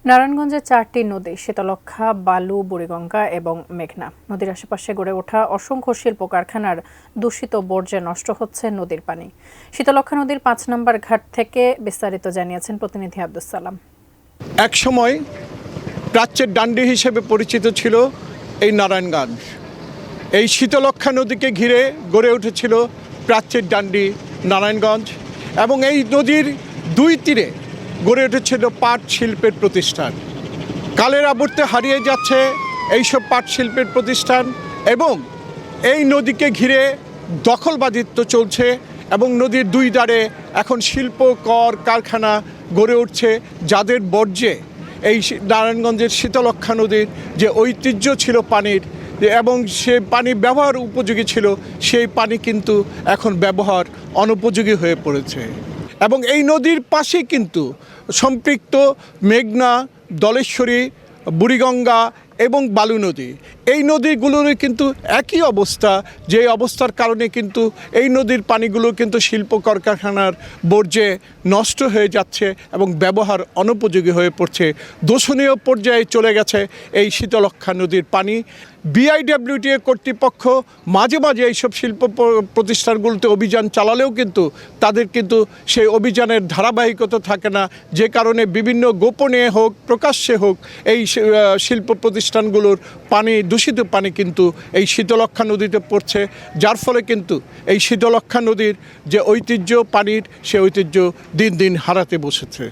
নারায়ণগঞ্জে 4টি নদী শীতলক্ষ্যা, বালু, বুড়িগঙ্গা এবং মেঘনা নদীর আশেপাশে গড়ে ওঠা অসংখ্য শিল্প কারখানার দূষিত বর্জ্যে নষ্ট হচ্ছে নদীর পানি। শীতলক্ষ্যা নদীর 5 নম্বর ঘাট থেকে বিস্তারিত জানিয়েছেন প্রতিনিধি আব্দুস সালাম। একসময় প্রাচ্যের ডান্ডি হিসেবে পরিচিত ছিল এই নারায়ণগঞ্জ। এই শীতলক্ষ্যা নদীকে ঘিরে গড়ে উঠেছিল প্রাচ্যের ডান্ডি নারায়ণগঞ্জ এবং এই নদীর দুই তীরে গড়ে উঠেছিল পাট শিল্পের প্রতিষ্ঠান। কালের আবর্তে হারিয়ে যাচ্ছে এইসব পাট শিল্পের প্রতিষ্ঠান এবং এই নদীকে ঘিরে দখলবাজিত্ব চলছে এবং নদীর দুই ধারে এখন শিল্প কারখানা গড়ে উঠছে, যাদের বর্জ্যে এই নারায়ণগঞ্জের শীতলক্ষ্যা নদীর যে ঐতিহ্য ছিল পানির এবং সে পানি ব্যবহার উপযোগী ছিল, সেই পানি কিন্তু এখন ব্যবহার অনুপযোগী হয়ে পড়েছে। এবং এই নদীর পাশে কিন্তু সম্পৃক্ত মেঘনা, দলেশ্বরী, বুড়িগঙ্গা এবং বালু নদী, এই নদীগুলোর কিন্তু একই অবস্থা, যে অবস্থার কারণে কিন্তু এই নদীর পানিগুলো কিন্তু শিল্প কলকারখানার বর্জ্যে নষ্ট হয়ে যাচ্ছে এবং ব্যবহার অনুপযোগী হয়ে পড়ছে। দূষণীয় পর্যায়ে চলে গেছে এই শীতলক্ষ্যা নদীর পানি। বিআইডব্লিউটিএ কর্তৃপক্ষ মাঝে মাঝে এইসব শিল্প প্রতিষ্ঠানগুলোতে অভিযান চালালেও কিন্তু তাদের কিন্তু সেই অভিযানের ধারাবাহিকতা থাকে না, যে কারণে বিভিন্ন গোপনে হোক প্রকাশ্যে হোক এই শিল্প প্রতিষ্ঠানগুলোর পানি, দূষিত পানি কিন্তু এই শীতলক্ষ্যা নদীতে পড়ছে, যার ফলে কিন্তু এই শীতলক্ষ্যা নদীর যে ঐতিহ্য পানির, সে ঐতিহ্য দিন দিন হারাতে বসেছে।